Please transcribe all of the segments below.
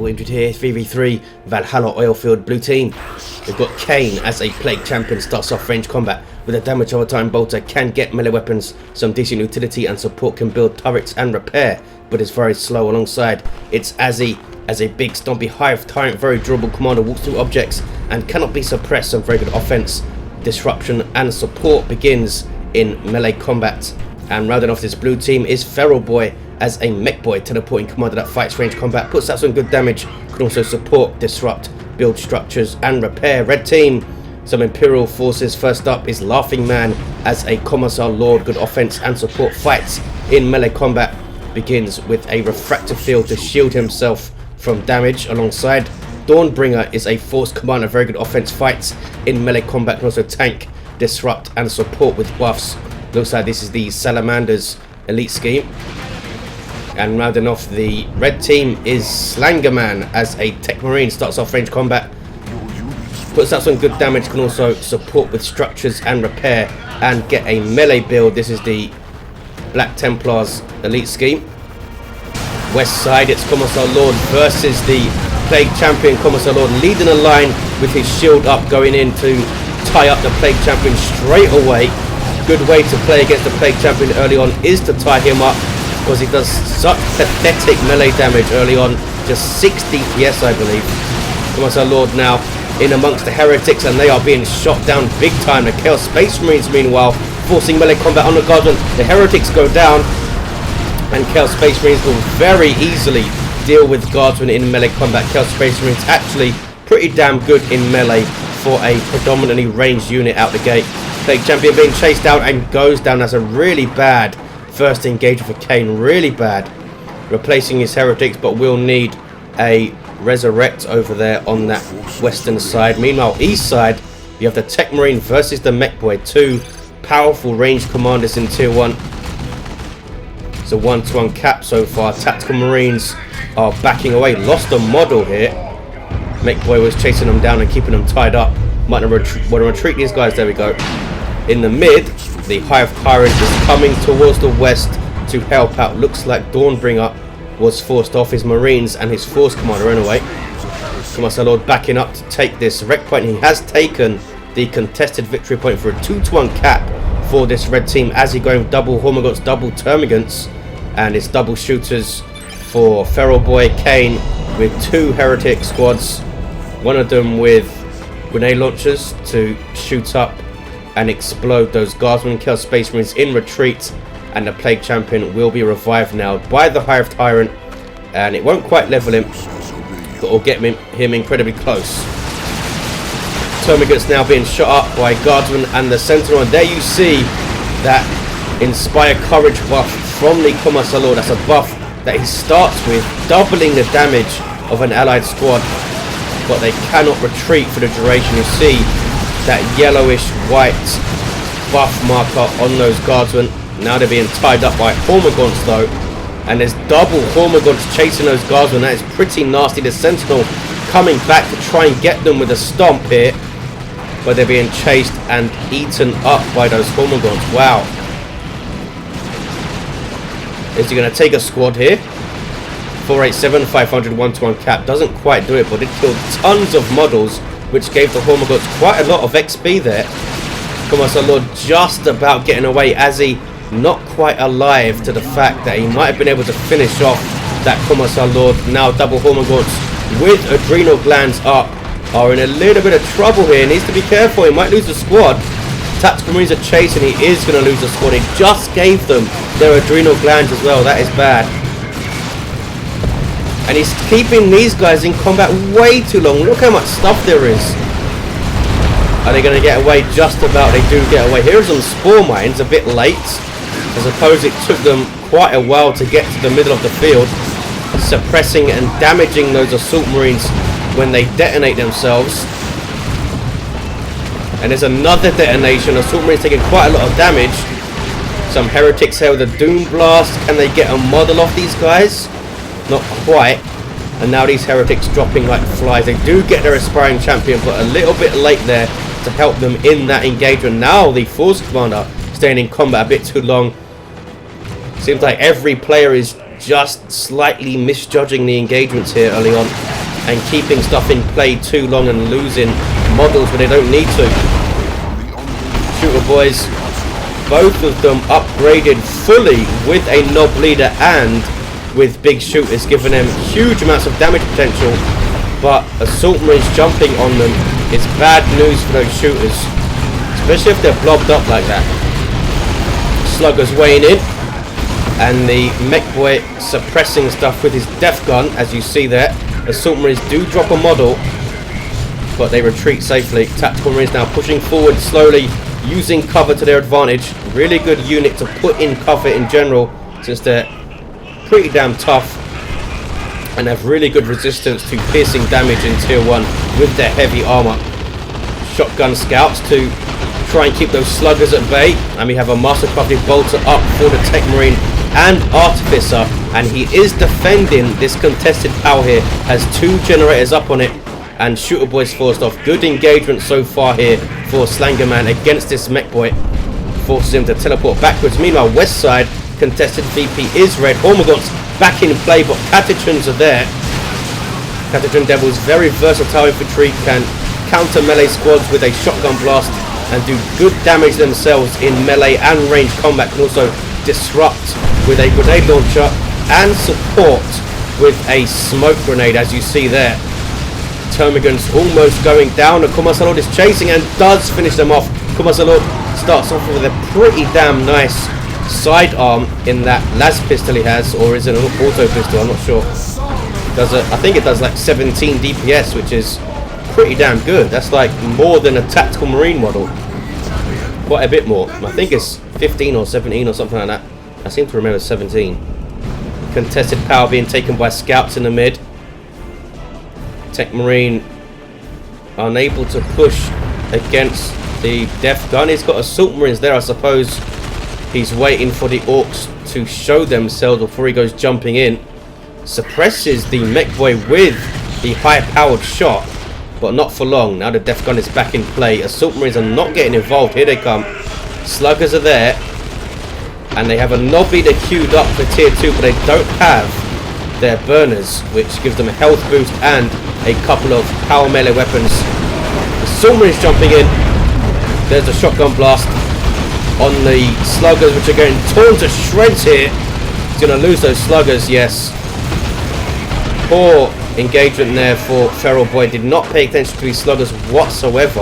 people injured here. 3v3 Valhalla Oilfield blue team. We've got Kain as a plague champion, starts off range combat with a damage over time bolter, can get melee weapons, some decent utility and support, can build turrets and repair, but is very slow alongside. It's Azzie as a big stompy Hive Tyrant, very durable commander, walks through objects and cannot be suppressed, some very good offense, disruption and support begins in melee combat. And rounding off this blue team is Feral Boy as a Mekboy, teleporting commander that fights range combat, puts out some good damage, can also support, disrupt, build structures and repair. Red team, some Imperial forces. First up is Laughing Man as a Commissar Lord, good offense and support, fights in melee combat, begins with a refractive field to shield himself from damage. Alongside Dawnbringer is a force commander, very good offense, fights in melee combat, can also tank, disrupt and support with buffs. Looks like this is the Salamanders elite scheme. And rounding off the red team is Slangaman as a Techmarine, starts off range combat, puts out some good damage, can also support with structures and repair and get a melee build. This is the Black Templars elite scheme. West side, it's Commissar Lord versus the Plague Champion. Commissar Lord leading a line with his shield up, going in to tie up the Plague Champion straight away. Good way to play against the Plague Champion early on is to tie him up, because he does such pathetic melee damage early on, just 60 DPS I believe. Commissar Lord now in amongst the heretics and they are being shot down big time. The Chaos Space Marines meanwhile forcing melee combat on the Guardian. The heretics go down and Chaos Space Marines will very easily deal with Guardsmen in melee combat. Chaos Space Marines actually pretty damn good in melee for a predominantly ranged unit out the gate. Plague Champion being chased down and goes down. That's a really bad first engagement for Kain, really bad. Replacing his heretics, but will need a resurrect over there on that western side. Meanwhile, east side, you have the Techmarine versus the Mekboy, two powerful ranged commanders in tier 1. It's a 1-to-1 cap so far. Tactical Marines are backing away, lost a model here. Mekboy was chasing them down and keeping them tied up. Might want to retreat these guys. There we go. In the mid, the Hive Tyrant is coming towards the west to help out. Looks like Dawnbringer was forced off his Marines and his Force Commander anyway. Commissar Lord backing up to take this wreck point. He has taken the contested victory point for a 2-to-1 cap for this red team. Azzie going double Hormagaunts, double Termagants, and it's double shooters for Feral Boy. Kain with 2 heretic squads, one of them with grenade launchers to shoot up and explode those Guardsmen. Chaos Space Marines in retreat, and the Plague Champion will be revived now by the Hive Tyrant, and it won't quite level him, but will get him incredibly close. Termagants now being shot up by Guardsmen and the Sentinel, and there you see that Inspire Courage buff from the Commissar Lord. That's a buff that he starts with, doubling the damage of an allied squad, but they cannot retreat for the duration. You see that yellowish white buff marker on those Guardsmen. Now they're being tied up by Hormagaunts though, and there's double Hormagaunts chasing those Guardsmen. That is pretty nasty. The Sentinel coming back to try and get them with a stomp here, but they're being chased and eaten up by those Hormagaunts. Wow. Is he going to take a squad here? 487, 500, 1-to-1 cap. Doesn't quite do it, but it killed tons of models, which gave the Hormagaunts quite a lot of XP there. Commissar Lord just about getting away. Azzie not quite alive to the fact that he might have been able to finish off that Commissar Lord. Now double Hormagaunts with adrenal glands up are in a little bit of trouble here. Needs to be careful. He might lose the squad. Tactical Marines are chasing. He is going to lose the squad. He just gave them their adrenal glands as well. That is bad. And he's keeping these guys in combat way too long. Look how much stuff there is. Are they going to get away? Just about. They do get away. Here are some spore mines a bit late. I suppose it took them quite a while to get to the middle of the field, suppressing and damaging those assault marines when they detonate themselves. And there's another detonation. Assault marines taking quite a lot of damage. Some heretics here with a doom blast. Can they get a model off these guys? Not quite. And now these heretics dropping like flies. They do get their aspiring champion, but a little bit late there to help them in that engagement. Now the Force Commander staying in combat a bit too long. Seems like every player is just slightly misjudging the engagements here early on. and keeping stuff in play too long and losing models when they don't need to. Shooter boys, both of them upgraded fully with a knob leader and with big shooters, giving them huge amounts of damage potential, but assault marines jumping on them is bad news for those shooters, especially if they're blobbed up like that. Sluggers weighing in, and the Mekboy suppressing stuff with his death gun, as you see there. Assault marines do drop a model, but they retreat safely. Tactical marines now pushing forward slowly, using cover to their advantage. Really good unit to put in cover in general, since they're pretty damn tough and have really good resistance to piercing damage in tier 1 with their heavy armor. Shotgun scouts to try and keep those sluggers at bay, and we have a mastercrafted bolter up for the Techmarine and Artificer, and he is defending this contested power here, has 2 generators up on it, and Shooter Boys forced off. Good engagement so far here for Slangaman against this Mekboy, forces him to teleport backwards. Meanwhile, west side, contested VP is red. Hormagaunts back in play, but Catechins are there. Catechin Devils, very versatile infantry, can counter melee squads with a shotgun blast and do good damage themselves in melee and ranged combat. Can also disrupt with a grenade launcher and support with a smoke grenade, as you see there. Termagants almost going down. The Commissar is chasing and does finish them off. Commissar starts off with a pretty damn nice sidearm in that las pistol he has, or is it an auto pistol? I'm not sure. I think it does like 17 DPS, which is pretty damn good. That's like more than a tactical marine model. Quite a bit more. I think it's 15 or 17 or something like that. I seem to remember 17. Contested power being taken by scouts in the mid. Techmarine unable to push against the death gun. He's got assault marines there, I suppose. He's waiting for the Orks to show themselves before he goes jumping in. Suppresses the Mekboy with the high-powered shot, but not for long. Now the death gun is back in play. Assault marines are not getting involved. Here they come. Sluggers are there, and they have a knob leader queued up for tier 2, but they don't have their burners, which gives them a health boost and a couple of power melee weapons. Assault marines jumping in. There's a shotgun blast on the sluggers, which are getting torn to shreds here. He's going to lose those sluggers, yes. Poor engagement there for Feral Boy. Did not pay attention to his sluggers whatsoever.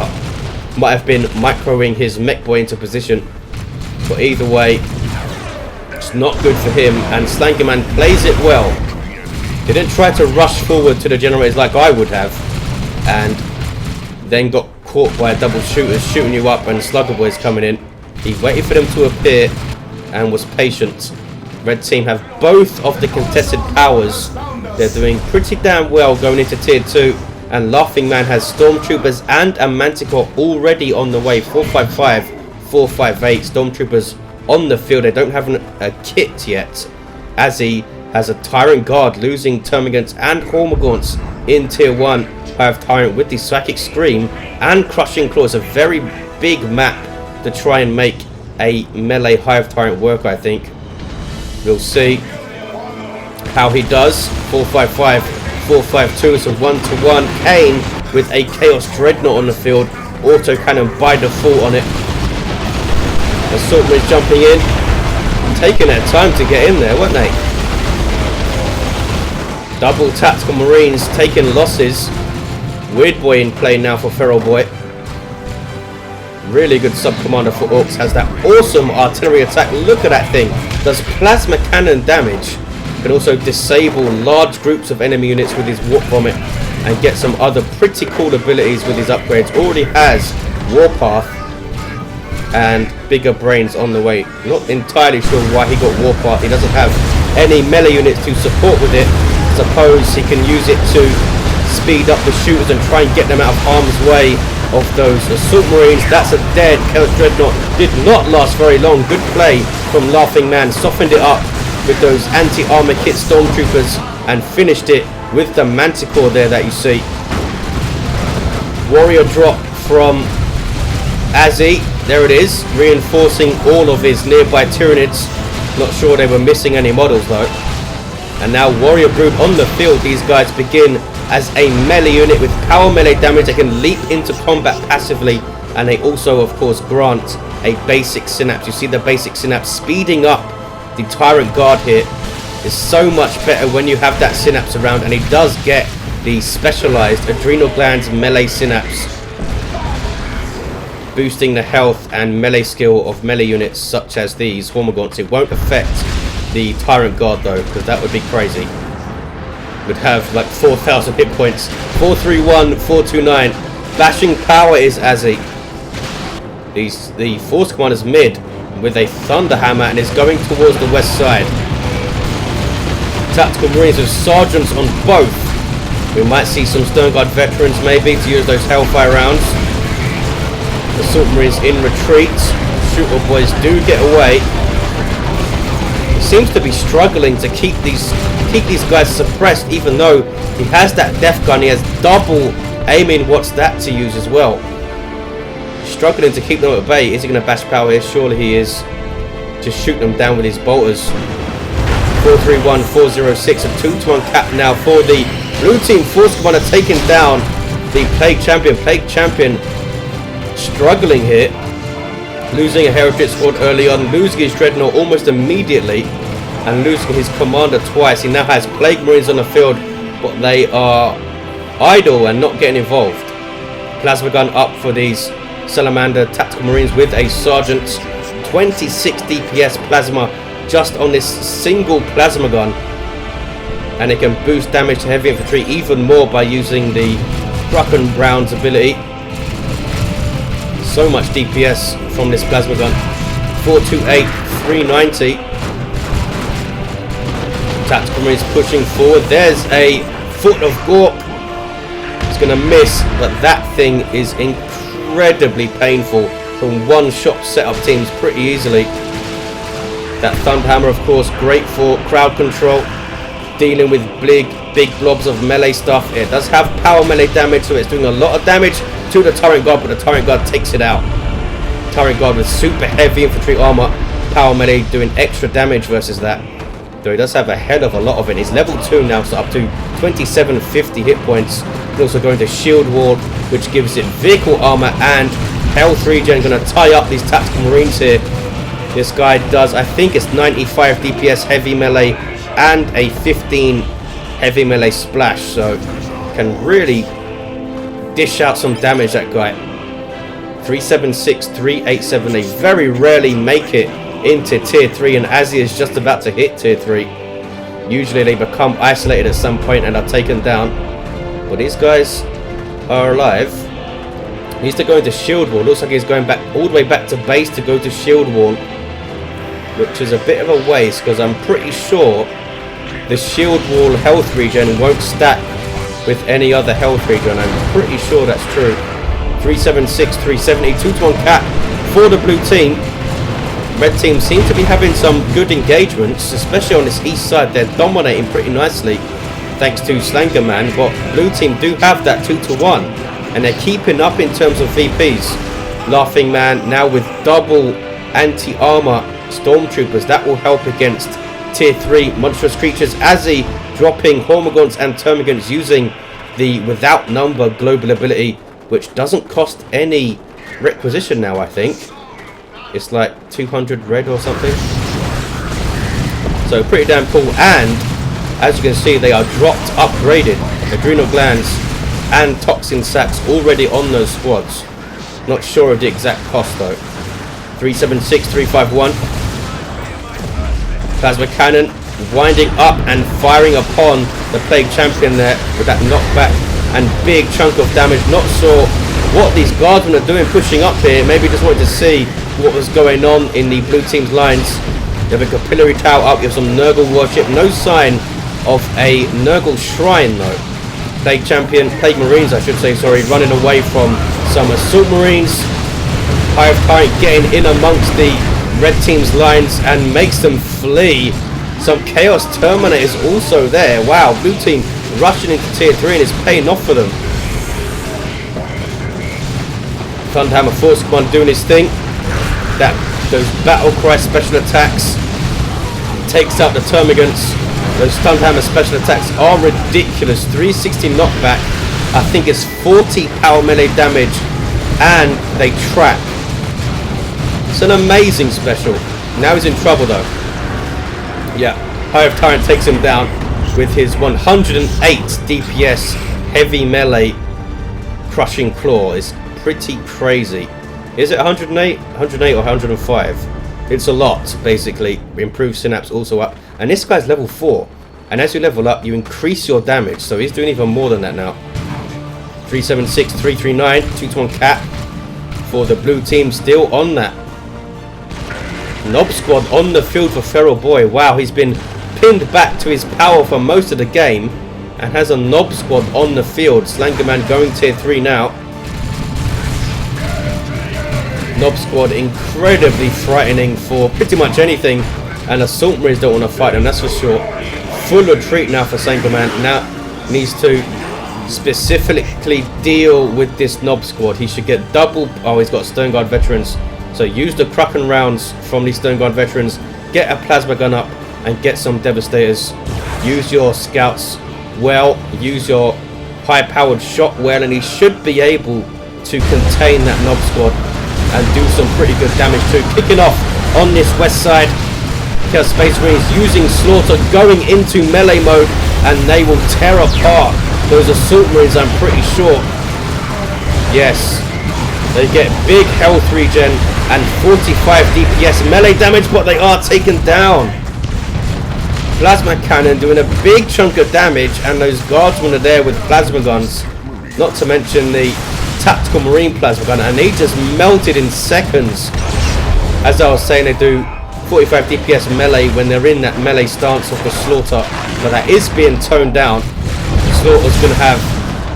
Might have been microing his Mekboy into position. But either way, it's not good for him. And Slangaman plays it well. He didn't try to rush forward to the generators like I would have. And then got caught by a double shooter shooting you up, and Slugger Boy's coming in. He waited for them to appear and was patient. Red team have both of the contested powers. They're doing pretty damn well going into tier 2. And Laughing Man has Stormtroopers and a Manticore already on the way. 455, 458 Stormtroopers on the field. They don't have a kit yet. Azzie has a Tyrant Guard, losing Termagants and Hormagaunts in tier 1. Hive Tyrant with the Psychic Scream and Crushing Claw. It's a very big map to try and make a melee Hive Tyrant work, I think. We'll see how he does. 455, 452, it's a 1-to-1. Kain with a Chaos Dreadnought on the field. Auto cannon by default on it. Assault Marines jumping in. Taking their time to get in there, weren't they? Double Tactical Marines taking losses. Weird Boy in play now for Feral Boy. Really good sub-commander for Orks. Has that awesome artillery attack. Look at that thing. Does plasma cannon damage. Can also disable large groups of enemy units with his Warp Vomit. And get some other pretty cool abilities with his upgrades. Already has Warpath and Bigger Brains on the way. Not entirely sure why he got Warpath. He doesn't have any melee units to support with it. Suppose he can use it to speed up the shooters and try and get them out of harm's way of those assault marines. That's a dead Chaos Dreadnought. Did not last very long. Good play from Laughing Man. Softened it up with those anti-armor kit Stormtroopers and finished it with the Manticore there that you see. Warrior drop from Azzie. There it is, reinforcing all of his nearby Tyranids. Not sure they were missing any models though. And now Warrior Brood on the field. These guys begin as a melee unit with power melee damage. They can leap into combat passively, and they also of course grant a basic synapse. You see the basic synapse speeding up the Tyrant Guard here. Is so much better when you have that synapse around, and he does get the specialized adrenal glands melee synapse, boosting the health and melee skill of melee units such as these Hormagaunts. It won't affect the Tyrant Guard though, because that would be crazy. Would have like 4,000 hit points. 431, 429. Bashing power is Azzie. The Force Commander's mid with a Thunder Hammer and is going towards the west side. Tactical Marines with Sergeants on both. We might see some Stone Guard veterans maybe to use those Hellfire rounds. Assault Marines in retreat. Shooter boys do get away. He seems to be struggling to keep these guys suppressed, even though he has that death gun. He has double aiming. What's that to use as well? Struggling to keep them at bay. Is he going to bash power here? Surely he is. Just shoot them down with his bolters. 431, 406, a 2-to-1 cap now for the blue team. Force Commander taking down the Plague Champion. Plague Champion struggling here. Losing a Heritage Squad early on, losing his Dreadnought almost immediately, and losing his Commander twice. He now has Plague Marines on the field, but they are idle and not getting involved. Plasma gun up for these Salamander Tactical Marines with a Sergeant. 26 DPS plasma just on this single plasma gun, and it can boost damage to heavy infantry even more by using the Brucken Brown's ability. So much DPS from this plasma gun. 428, 390. Tactical Marines pushing forward. There's a Foot of Gorp. It's going to miss, but that thing is incredibly painful. From one shot set up teams pretty easily. That Thunder Hammer, of course, great for crowd control, dealing with big blobs of melee stuff. It does have power melee damage, so it's doing a lot of damage to the Tyrant Guard, but the Tyrant Guard takes it out. Tyrant Guard with super heavy infantry armor, power melee doing extra damage versus that. Though he does have a hell of a lot of it. He's level 2 now, so up to 2750 hit points. He's also going to Shield Wall, which gives it vehicle armor and health regen. Going to tie up these Tactical Marines here. This guy does, I think it's 95 DPS heavy melee and a 15 heavy melee splash, so can really dish out some damage, that guy. 376, 387. They very rarely make it into tier 3, and Azzie is just about to hit tier 3. Usually they become isolated at some point and are taken down, but these guys are alive. He needs to go into Shield Wall. Looks like he's going back all the way back to base to go to Shield Wall, which is a bit of a waste because I'm pretty sure the Shield Wall health regen won't stack with any other health regen. I'm pretty sure that's true. 376, 370, 2-to-1 cap for the blue team. Red team seem to be having some good engagements, especially on this east side. They're dominating pretty nicely thanks to slangaman, but blue team do have that 2-to-1, and they're keeping up in terms of VPs. Laughing Man now with double anti-armor stormtroopers. That will help against tier 3 monstrous creatures. Azzie dropping Hormagaunts and Termagants using the without number global ability, which doesn't cost any requisition now. I think it's like 200 red or something, so pretty damn cool. And as you can see, they are dropped upgraded adrenal glands and toxin sacs already on those squads. Not sure of the exact cost though. 376, 351. Plasma cannon winding up and firing upon the Plague Champion there with that knockback and big chunk of damage. Not sure what these guardsmen are doing pushing up here. Maybe just wanted to see what was going on in the blue team's lines. You have a capillary tower up, you have some Nurgle worship. No sign of a Nurgle shrine though. Plague Champion, Plague Marines I should say, sorry, running away from some Assault Marines. Hive Tyrant getting in amongst the red team's lines and makes them flee. Some Chaos Terminators also there. Wow, blue team rushing into tier 3 and it's paying off for them. Thunderhammer Force Command doing his thing. Those battle cry special attacks takes out the Termagants. Those stun hammer special attacks are ridiculous. 360 knockback. I think it's 40 power melee damage, and they trap. It's an amazing special. Now he's in trouble though. Yeah, Hive Tyrant takes him down with his 108 DPS heavy melee crushing claw. Is pretty crazy. Is it 108? 108 or 105? It's a lot, basically. Improved synapse also up. And this guy's level 4. And as you level up, you increase your damage. So he's doing even more than that now. 376, 339, 2-to-1 cap for the blue team, still on that. Nob squad on the field for Feral Boy. Wow, he's been pinned back to his power for most of the game and has a Nob squad on the field. Slangaman going tier 3 now. Nob squad incredibly frightening for pretty much anything, and Assault Marines don't want to fight them, that's for sure. Full retreat now for Slangaman. Now needs to specifically deal with this Nob squad. He should get double. Oh, he's got Stone Guard veterans. So use the Kraken rounds from these Stone Guard veterans. Get a plasma gun up and get some devastators. Use your scouts well. Use your high-powered shot well, and he should be able to contain that Nob squad and do some pretty good damage too. Kicking off on this west side. Chaos Space Marines using Slaughter, going into melee mode, and they will tear apart those Assault Marines, I'm pretty sure. Yes, they get big health regen and 45 DPS melee damage, but they are taken down. Plasma cannon doing a big chunk of damage, and those guardsmen are there with plasma guns, not to mention the tactical marine plasma gun, and they just melted in seconds. As I was saying, they do 45 DPS melee when they're in that melee stance of the Slaughter, but that is being toned down. Slaughter's going to have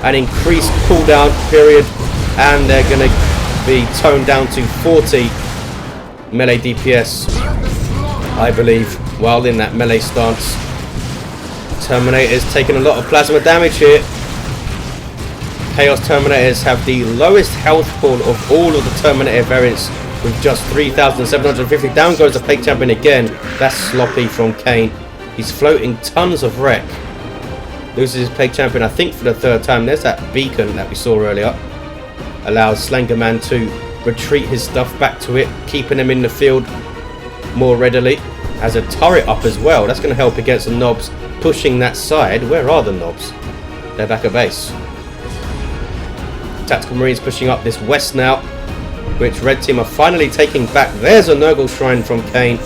an increased cooldown period, and they're going to be toned down to 40 melee DPS, I believe, while in that melee stance. Terminators taking a lot of plasma damage here. Chaos Terminators have the lowest health pool of all of the Terminator variants, with just 3,750. Down goes the Plague Champion again. That's sloppy from Kain. He's floating tons of wreck. Loses his Plague Champion, I think, for the 3rd time. There's that beacon that we saw earlier. Allows Slangaman to retreat his stuff back to it, keeping him in the field more readily. Has a turret up as well. That's going to help against the Nobs pushing that side. Where are the Nobs? They're back at base. Tactical Marines pushing up this west now, which red team are finally taking back. There's a Nurgle Shrine from Kain.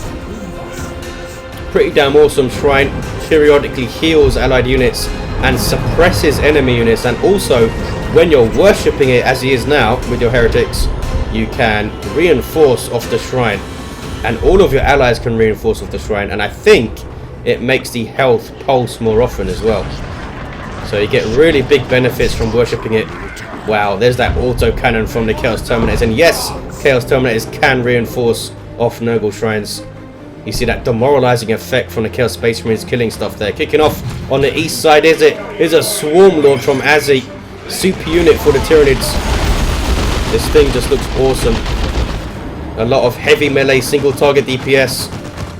Pretty damn awesome shrine. Periodically heals allied units and suppresses enemy units, and also when you're worshipping it as he is now with your heretics, you can reinforce off the shrine, and all of your allies can reinforce off the shrine, and I think it makes the health pulse more often as well, so you get really big benefits from worshipping it. Wow, there's that auto cannon from the Chaos Terminators, and yes, Chaos Terminators can reinforce off Nurgle Shrines. You see that demoralizing effect from the Chaos Space Marines killing stuff there. Kicking off on the east side, is a Swarm Lord from Azzie. Super unit for the Tyranids. This thing just looks awesome. A lot of heavy melee single target DPS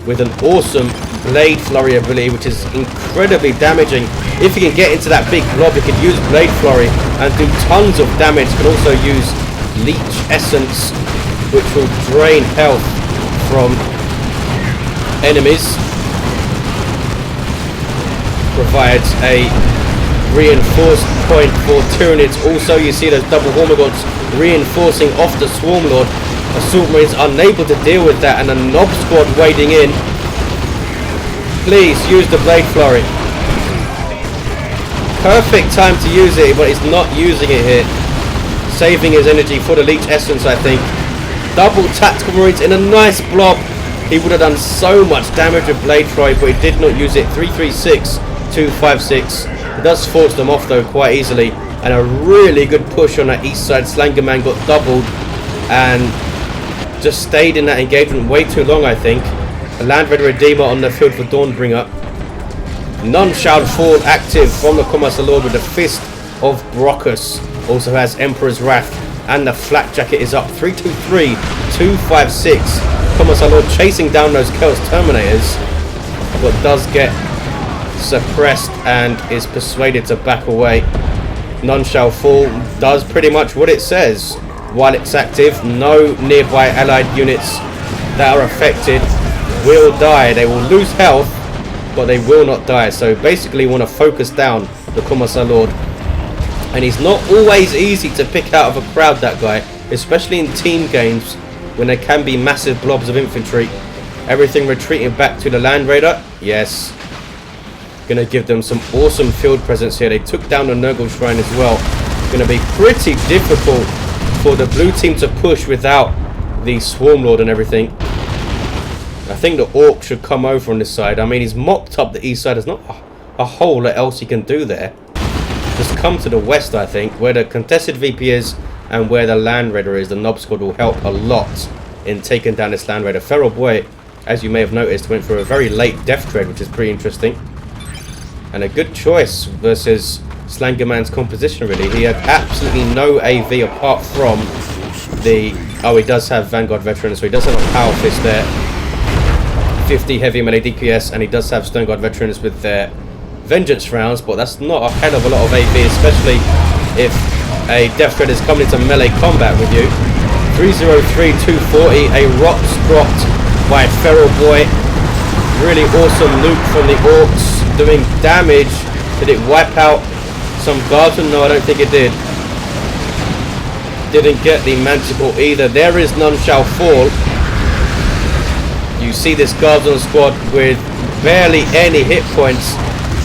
with an awesome Blade Flurry ability, which is incredibly damaging. If you can get into that big blob, you can use Blade Flurry and do tons of damage. You can also use Leech Essence, which will drain health from enemies. Provides a reinforced point for Tyranids. Also, you see those double Hormagaunts reinforcing off the Swarm Lord. Assault Marines unable to deal with that, and a Nob squad wading in. Please use the Blade Flurry. Perfect time to use it, but he's not using it here. Saving his energy for the Leech Essence, I think. Double Tactical Marines in a nice blob. He would have done so much damage with Blade Flurry, but he did not use it. 336, 256. It does force them off though quite easily, and a really good push on that east side. Slangaman got doubled and just stayed in that engagement way too long, I think. A Land Raider Redeemer on the field for Dawnbringer. None shall fall active from the Commissar Lord with the Fist of Brockus. Also has Emperor's Wrath, and the Flak Jacket is up. 323, 256. Commissar Lord chasing down those Chaos Terminators, but does get suppressed and is persuaded to back away. None shall fall does pretty much what it says. While it's active, no nearby allied units that are affected will die. They will lose health, but they will not die. So basically want to focus down the Commissar Lord. And he's not always easy to pick out of a crowd, that guy, especially in team games when there can be massive blobs of infantry. Everything retreating back to the Land Raider. Yes. Gonna give them some awesome field presence here. They took down the Nurgle Shrine as well. Gonna be pretty difficult for the blue team to push without the Swarm Lord and everything. I think the Orc should come over on this side. I mean, he's mopped up the east side. There's not a whole lot else he can do there. Just come to the west, I think, where the contested VP is and where the Land Raider is. The Nob Squad will help a lot in taking down this Land Raider. Feral Boy, as you may have noticed, went for a very late death trade, which is pretty interesting. And a good choice versus Slangaman's composition, really. He had absolutely no AV apart from the... Oh, he does have Vanguard Veteran, so he does have a Power Fist there. 50 heavy melee DPS, and he does have Stone Guard Veterans with their Vengeance rounds, but that's not a hell of a lot of AV, especially if a Death Thread is coming into melee combat with you. 303, 240, a rock dropped by Feral Boy. Really awesome loot from the Orks, doing damage. Did it wipe out some Guardsmen? No, I don't think it did. Didn't get the Manticore either. There is None Shall Fall. You see this Guardsman squad with barely any hit points,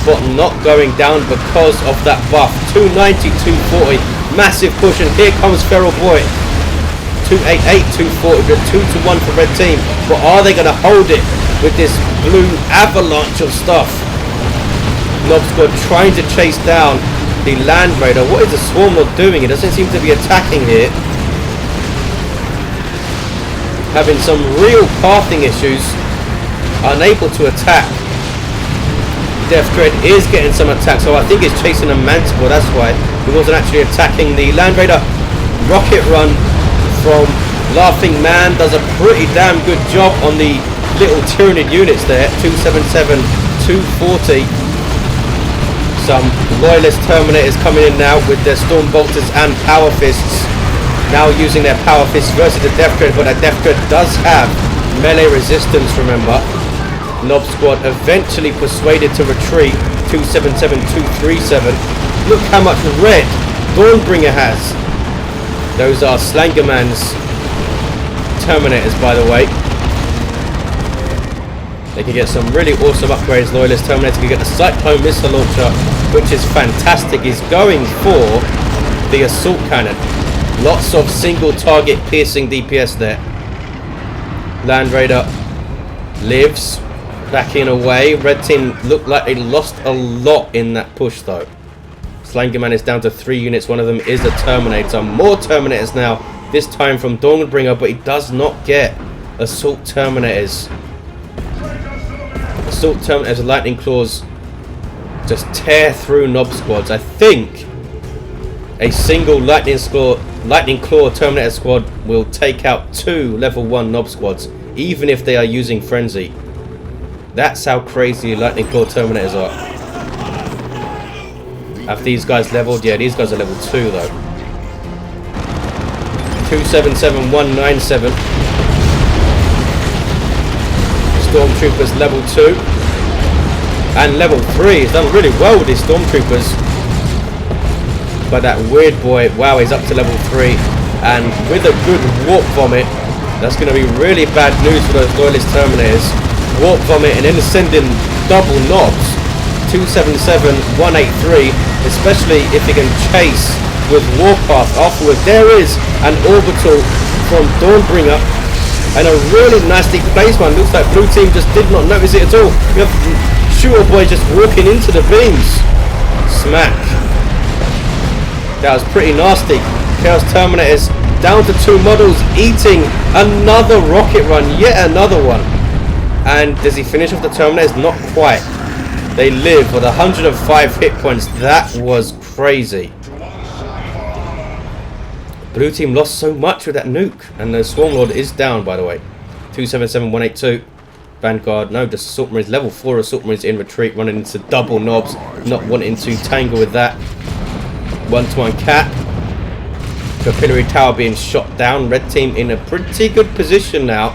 but not going down because of that buff. 290, 240, massive push, and here comes Feral Boy. 288, 240, good 2-1 for red team, but are they going to hold it with this blue avalanche of stuff? Nob Squad trying to chase down the Land Raider. What is the Swarm Lord doing? It doesn't seem to be attacking here. Having some real pathing issues, unable to attack. Death Dread is getting some attacks, so I think he's chasing a Manticore, that's why he wasn't actually attacking the Land Raider. Rocket Run from Laughing Man does a pretty damn good job on the little Tyranid units there. 277, 240. Some Loyalist Terminators coming in now with their Storm Bolters and Power Fists. Now using their Power Fists versus the Death Dread, but that Death Dread does have melee resistance, remember. Nob Squad eventually persuaded to retreat. 277, 237. Look how much red Dawnbringer has. Those are Slangaman's Terminators, by the way. They can get some really awesome upgrades. Loyalist Terminator can get the Cyclone Missile Launcher, which is fantastic. He's going for the Assault Cannon. Lots of single target piercing DPS there. Land Raider lives. Backing away. Red team looked like they lost a lot in that push though. Slangaman is down to 3 units. One of them is a Terminator. More Terminators now. This time from Dawnbringer, but he does not get Assault Terminators. Assault Terminators and Lightning Claws just tear through Nob Squads. I think a single Lightning Claw Terminator squad will take out 2 level 1 Nob Squads, even if they are using Frenzy. That's how crazy Lightning Claw Terminators are. Have these guys leveled? Yeah, these guys are level 2 though. 277, 197. Stormtroopers level 2. And level 3. He's done really well with these Stormtroopers. But that weird boy, wow, he's up to level 3. And with a good Warp Vomit, that's going to be really bad news for those Loyalist Terminators. Warp Vomit and then sending double knobs. 277, 183, especially if he can chase with Warpath afterwards. There is an orbital from Dawnbringer and a really nasty placement. Looks like blue team just did not notice it at all. You have Shooter Boy just walking into the beams. Smack. That was pretty nasty. Chaos Terminators down to 2 models, eating another rocket run, yet another one. And does he finish off the Terminators? Not quite. They live with 105 hit points. That was crazy. Blue team lost so much with that nuke. And the Swarm Lord is down, by the way. 277, 182. Vanguard, no, just Assault Marines, level 4 Assault Marines in retreat, running into double knobs, not wanting to tangle with that. 1-to-1 cap. Capillary Tower being shot down. Red team in a pretty good position now.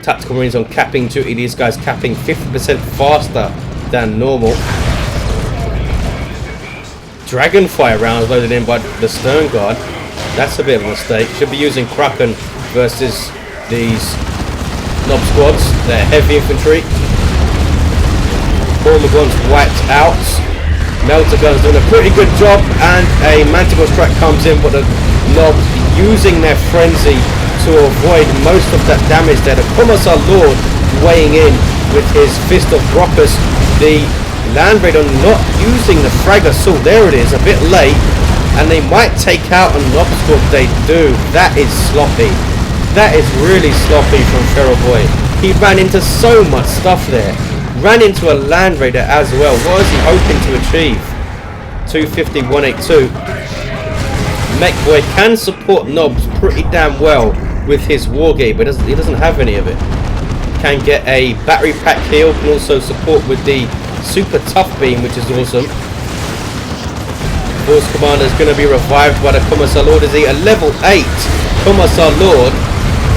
Tactical Marines on capping duty. These guys capping 50% faster than normal. Dragonfire rounds loaded in by the Stern Guard. That's a bit of a mistake. Should be using Kraken versus these Knob squads. They're heavy infantry. Hormagaun's wiped out. Melter Gun's doing a pretty good job, and a Manticore Strike comes in, but the Knobs using their frenzy to avoid most of that damage there. The Commissar Lord weighing in with his Fist of Brockus. The Land Raider not using the Frag Assault. There it is, a bit late, and they might take out a Knob squad. They do. That is sloppy. That is really sloppy from Feral Boy. He ran into so much stuff there. Ran into a Land Raider as well. What is he hoping to achieve? 250, 182. Mekboy can support Knobs pretty damn well with his Wargate, but he doesn't have any of it. Can get a battery pack heal, can also support with the super tough beam, which is awesome. Force Commander is going to be revived by the Commissar Lord. Is he a level 8 Commissar Lord?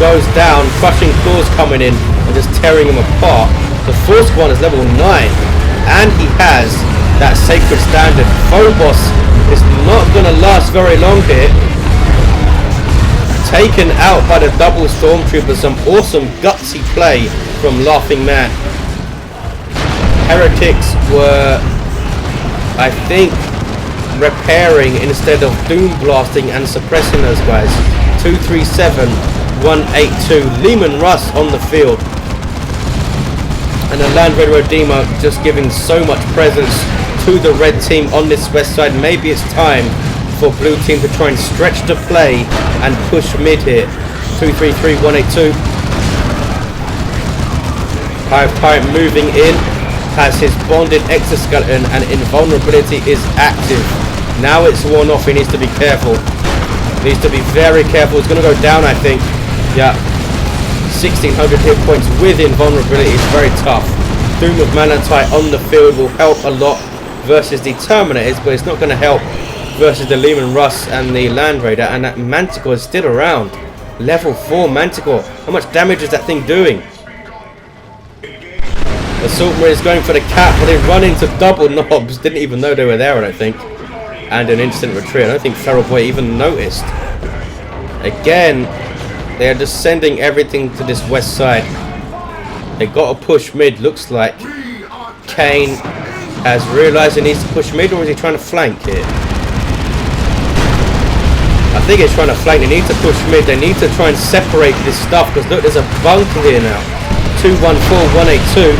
Goes down, crushing claws coming in and just tearing him apart. The Force Commander is level 9, and he has that Sacred Standard. Phobos is not going to last very long here. Taken out by the double Stormtroopers. Some awesome gutsy play from Laughing Man. Heretics were, I think, repairing instead of doom blasting and suppressing those guys. 237, 182. Lehman Russ on the field. And the Land Raider Redeemer just giving so much presence to the red team on this west side. Maybe it's time for blue team to try and stretch the play and push mid here. 233, 182. Hive Tyrant moving in. Has his bonded exoskeleton, and invulnerability is active. Now it's worn off. He needs to be careful. Needs to be very careful. It's going to go down, I think. Yeah. 1600 hit points with invulnerability is very tough. Doom of Manatite on the field will help a lot versus the Terminators, but it's not going to help versus the Lehman Russ and the Land Raider. And that Manticore is still around. Level 4 Manticore. How much damage is that thing doing? Assault Marine is going for the cap, but they run into double Knobs. Didn't even know they were there, I don't think. And an instant retreat. I don't think Feral Boy even noticed. Again, they are just sending everything to this west side. They got to push mid, looks like. Kain has realised he needs to push mid, or is he trying to flank here? I think he's trying to flank. They need to push mid. They need to try and separate this stuff, because look, there's a bunker here now. 214, 182.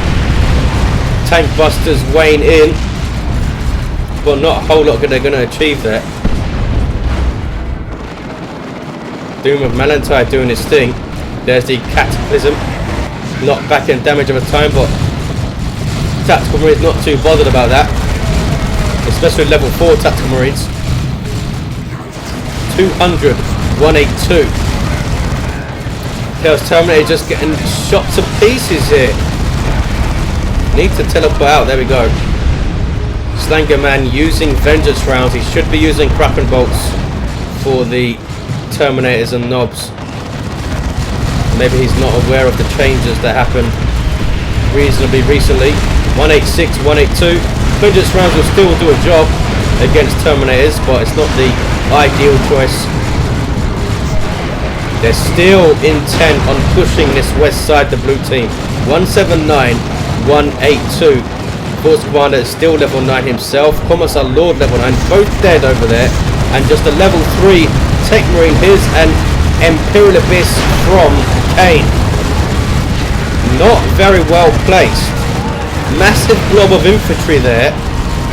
Tank Busters weighing in. But not a whole lot they're going to achieve there. Doom of Malantite doing his thing. There's the Cataclysm. Not back in damage of a time, but Tactical Marines not too bothered about that. Especially level 4 Tactical Marines. 200, 182. Chaos Terminator just getting shot to pieces here. Need to teleport out, there we go. Slangaman using Vengeance rounds. He should be using Kraken bolts for the Terminators and Knobs. Maybe he's not aware of the changes that happened reasonably recently. 186, 182. Vengeance rounds will still do a job against Terminators, but it's not the ideal choice. They're still intent on pushing this west side, the blue team. 179, 182. Force Commander is still level 9 himself. Commissar Lord level 9, both dead over there. And just a level 3 Techmarine. Here's an Imperial Abyss from Kain. Not very well placed. Massive blob of infantry there,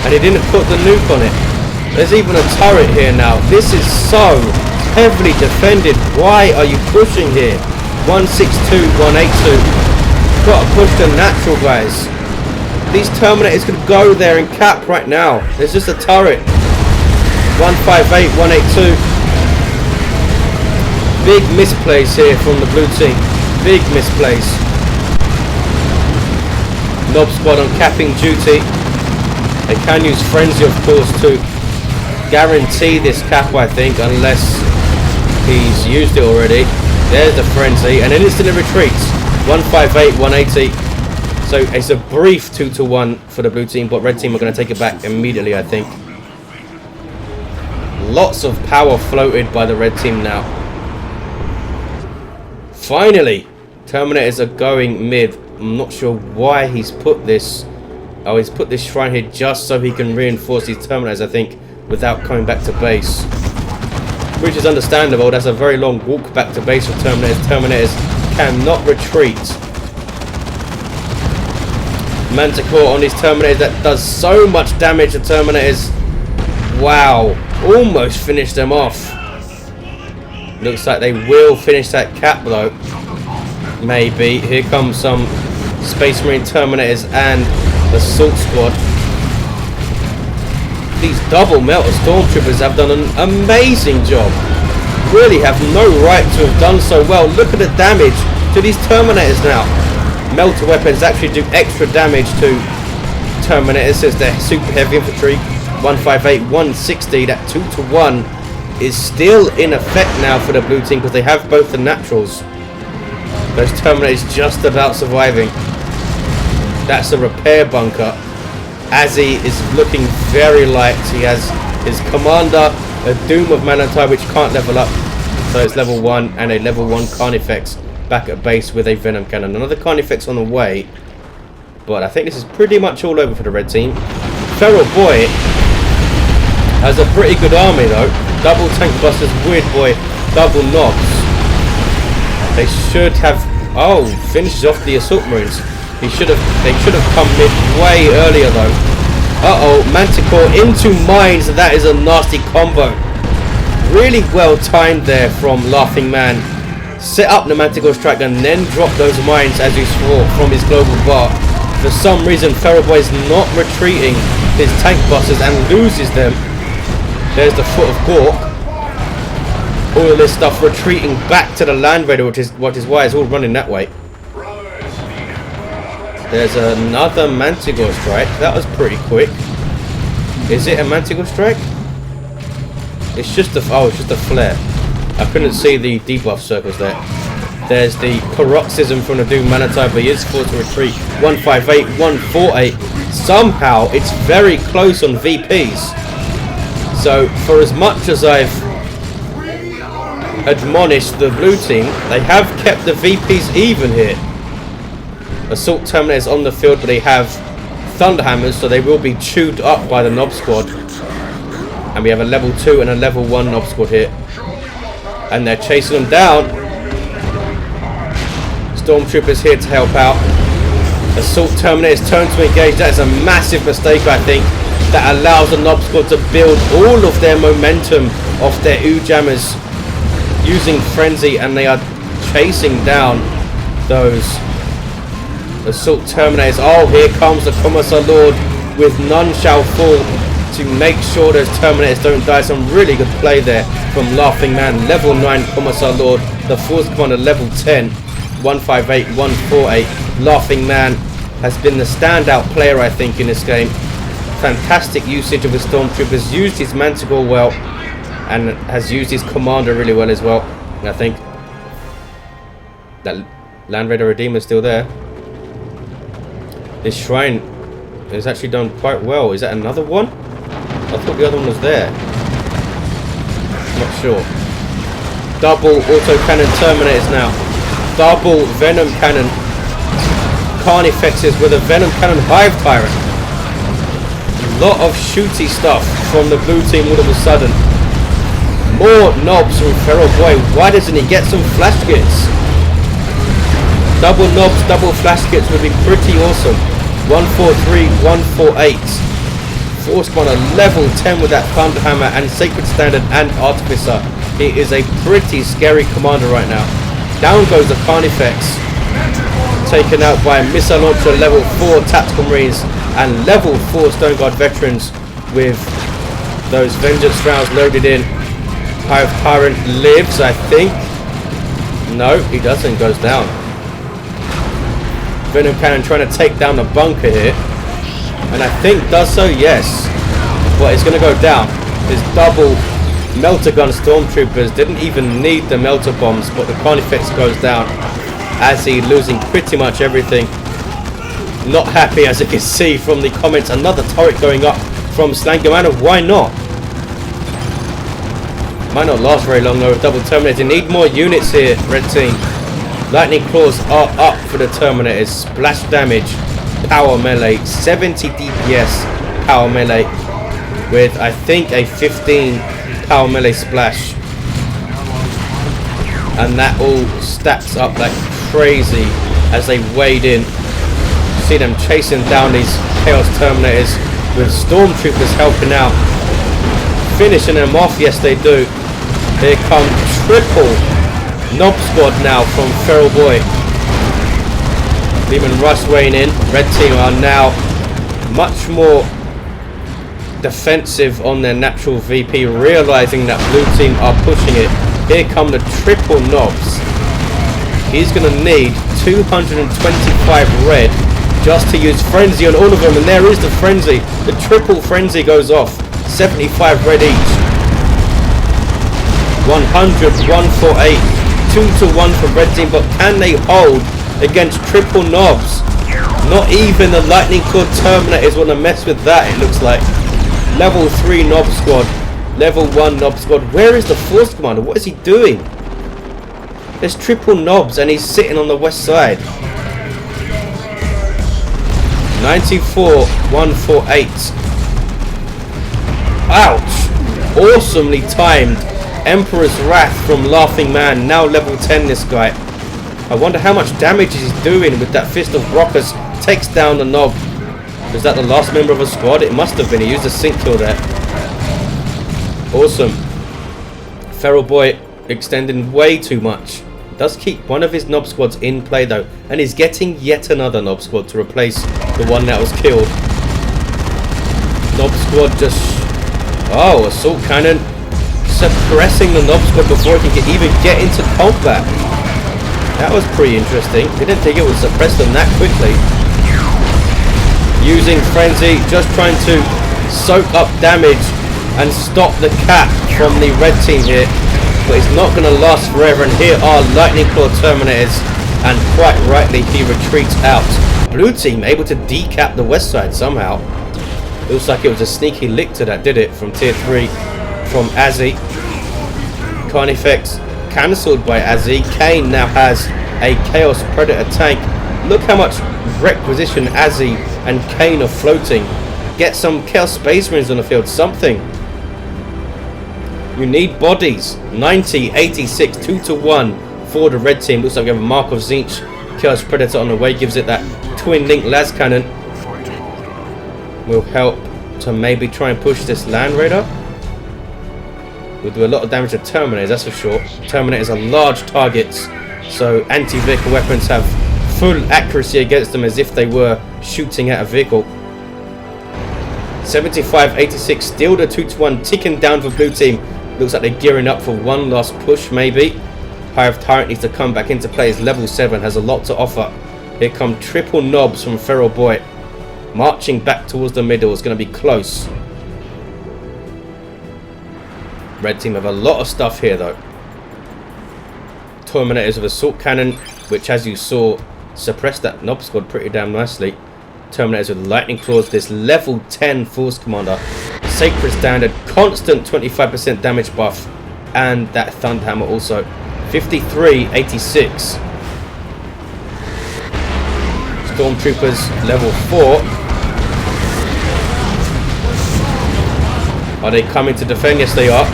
and he didn't put the nuke on it. There's even a turret here now. This is so heavily defended. Why are you pushing here? 162, 182. Got to push the natural, guys. These Terminators could go there and cap right now. There's just a turret. 158, 182. Big misplays here from the blue team. Big misplays. Nob squad on capping duty. They can use frenzy, of course, to guarantee this cap, I think, unless he's used it already. There's the frenzy, and then instantly retreats. 158, 180. So it's a brief 2-1 for the blue team, but red team are going to take it back immediately, I think. Lots of power floated by the red team now. Finally, Terminators are going mid. I'm not sure why he's put this. Oh, he's put this shrine here just so he can reinforce these Terminators, I think, without coming back to base. Which is understandable. That's a very long walk back to base for Terminators. Terminators cannot retreat. Manticore on these Terminators, that does so much damage to Terminators. Wow, almost finished them off. Looks like they will finish that cap though. Maybe. Here comes some Space Marine Terminators and Assault Squad. These double melter Stormtroopers have done an amazing job. Really have no right to have done so well. Look at the damage to these Terminators now. Melter weapons actually do extra damage to Terminators as they're super heavy infantry. 158, 160. That 2-1 is still in effect now for the blue team because they have both the naturals. Those Terminators just about surviving. That's a repair bunker. Azzie is looking very light. He has his commander, a Doom of Manatai, which can't level up. So it's level 1 and a level 1 Carnifex back at base with a Venom Cannon. Another Carnifex on the way. But I think this is pretty much all over for the red team. Feral Boy has a pretty good army though. Double Tank Busters, Weird Boy, double Knobs. They should have... Oh, finishes off the Assault Marines. They should have come mid way earlier though. Uh-oh, Manticore into mines. That is a nasty combo. Really well timed there from Laughing Man. Set up the Manticore strike and then drop those mines as you saw from his global bar. For some reason, Feral Boy is not retreating his tank busters and loses them. There's the Foot of Gork. All of this stuff retreating back to the Land Raider, which is why it's all running that way. There's another Manticore strike. That was pretty quick. Is it a Manticore strike? It's just a flare. I couldn't see the debuff circles there. There's the paroxysm from the Doom Manatai, but he is forced to retreat. 158, 148. Somehow it's very close on VPs. So for as much as I've admonished the blue team, they have kept the VPs even here. Assault Terminators on the field, but they have Thunderhammers, so they will be chewed up by the Nob Squad. And we have a level 2 and a level 1 Nob Squad here. And they're chasing them down. Stormtroopers here to help out. Assault Terminators turn to engage. That is a massive mistake, I think. That allows the Nob Squad to build all of their momentum off their Oojammers using Frenzy, and they are chasing down those Assault Terminators. Oh, here comes the Commissar Lord with None Shall Fall to make sure those Terminators don't die. Some really good play there from Laughing Man. Level 9 Commissar Lord. The Force Commander level 10. 158, 148. Laughing Man has been the standout player, I think, in this game. Fantastic usage of his Stormtroopers. Used his Manticore well. And has used his commander really well as well. And I think that Land Raider Redeemer is still there. This shrine is actually done quite well. Is that another one? I thought the other one was there. Not sure. Double autocannon Terminators now. Double Venom Cannon Carnifexes with a Venom Cannon Hive Tyrant. A lot of shooty stuff from the blue team all of a sudden. More knobs from Feral Boy. Why doesn't he get some flash kits? Double knobs, double flash kits would be pretty awesome. 143, 148. Force Commander level 10 with that Thunderhammer and Sacred Standard and Artificer. He is a pretty scary commander right now. Down goes the Carnifex. Taken out by a Missile Launcher level 4 Tactical Marines and level 4 Stone Guard Veterans with those Vengeance rounds loaded in. Hive Tyrant lives, I think. No, he doesn't. Goes down. Venom Cannon trying to take down the bunker here. And I think does so, yes. But it's going to go down. His double melter gun stormtroopers didn't even need the melter bombs, but the Carnifex goes down. Azzie losing pretty much everything. Not happy, as you can see from the comments. Another turret going up from slangaman. Why not? Might not last very long though with double Terminators. Need more units here, red team. Lightning Claws are up for the Terminators. Splash damage, power melee, 70 DPS power melee with I think a 15 power melee splash. And that all stacks up like crazy as they wade in. See them chasing down these Chaos Terminators with Stormtroopers helping out. Finishing them off, yes they do. Here come triple Knob Squad now from Feral Boy. Demon Rush weighing in. Red team are now much more defensive on their natural VP, realizing that blue team are pushing it. Here come the triple knobs. He's going to need 225 red just to use Frenzy on all of them, and there is the Frenzy. The triple Frenzy goes off. 75 red each. 100, 148, 2-1 for red team, but can they hold against triple knobs? Not even the Lightning Claw Terminators want to mess with that, it looks like. Level 3 Knob Squad, Level 1 Knob Squad. Where is the Force Commander? What is he doing? There's triple knobs and he's sitting on the west side. 94, 148. Ouch! Awesomely timed. Emperor's Wrath from Laughing Man, now level 10 this guy. I wonder how much damage he's doing with that Fist of Brockers. Takes down the knob. Was that the last member of a squad? It must have been. He used a sync kill there. Awesome. Feral Boy extending way too much. Does keep one of his knob squads in play though. And he's getting yet another knob squad to replace the one that was killed. Knob squad just... Oh, assault cannon. Suppressing the knob squad before it can even get into combat. That was pretty interesting. Didn't think it would suppress them that quickly. Using Frenzy, just trying to soak up damage and stop the cat from the red team here. But it's not going to last forever. And here are Lightning Claw Terminators. And quite rightly, he retreats out. Blue team able to decap the west side somehow. Looks like it was a sneaky lictor that did it from tier 3 from Azzie. Carnifex cancelled by Azzie. Kain now has a Chaos Predator tank. Look how much requisition Azzie and Kain are floating. Get some Chaos Space Marines on the field. Something. You need bodies. 90, 86, 2-1 for the red team. Looks like we have a Mark of Zinch. Chaos Predator on the way. Gives it that twin link las cannon. Will help to maybe try and push this Land Raider. Will do a lot of damage to Terminators, that's for sure. Terminators are large targets, so anti-vehicle weapons have full accuracy against them as if they were shooting at a vehicle. 75, 86, still the 2-1, ticking down for blue team. Looks like they're gearing up for one last push, maybe. Hive Tyrant needs to come back into play. His level 7 has a lot to offer. Here come triple knobs from Feral Boy. Marching back towards the middle is going to be close. Red team have a lot of stuff here though. Terminators with assault cannon, which as you saw suppressed that knob squad pretty damn nicely. Terminators with lightning claws. This level 10 Force Commander, Sacred Standard, constant 25% damage buff, and that Thunderhammer also. 53, 86. Stormtroopers level 4. Are they coming to defend? Yes, they are.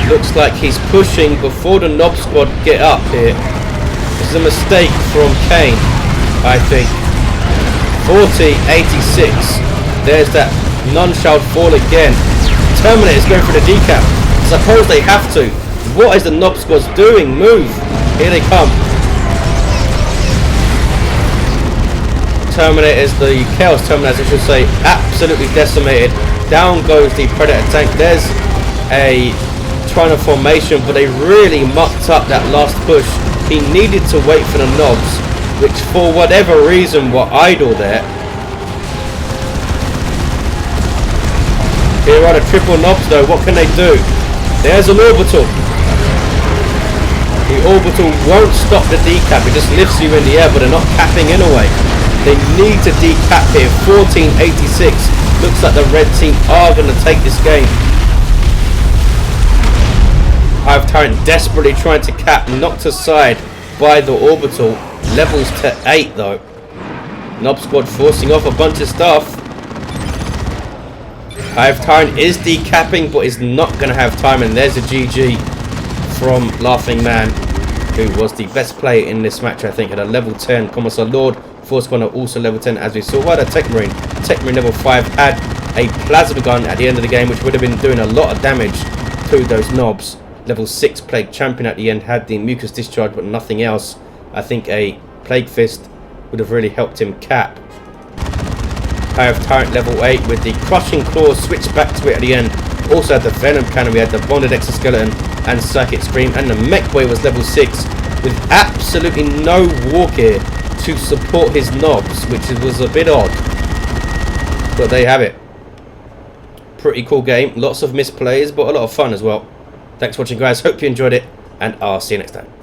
Looks like he's pushing before the knob squad get up here. This is a mistake from Kain, I think. 40, 86. There's that none shall fall again. Terminator's going for the decap. Suppose they have to. What is the knob squad doing? Move. Here they come. Terminators, the Chaos Terminators I should say, absolutely decimated. Down goes the Predator tank. There's a Triner formation, but they really mucked up that last push. He needed to wait for the knobs. which for whatever reason were idle there. Here are the triple knobs though, what can they do? There's an orbital. The orbital won't stop the decap, it just lifts you in the air, but they're not capping anyway. They need to decap here. 1486. Looks like the red team are going to take this game. Hive Tyrant desperately trying to cap, knocked aside by the orbital. Levels to 8 though. Nob squad forcing off a bunch of stuff. Hive Tyrant is decapping, but is not going to have time. And there's a GG from Laughing Man, who was the best player in this match, I think, at a level 10. Commissar Lord, Force Corner also level 10, as we saw. While the Techmarine level 5 had a plasma gun at the end of the game, which would have been doing a lot of damage to those knobs. Level 6 Plague Champion at the end had the mucus discharge, but nothing else. I think a Plague Fist would have really helped him cap. Hive Tyrant level 8 with the Crushing Claws switched back to it at the end. Also had the Venom Cannon, we had the Bonded Exoskeleton and Psychic Scream, and the Mekboy was level 6 with absolutely no war gear to support his knobs, which was a bit odd. But there you have it. Pretty cool game, lots of misplays, but a lot of fun as well. Thanks for watching guys, hope you enjoyed it, and I'll see you next time.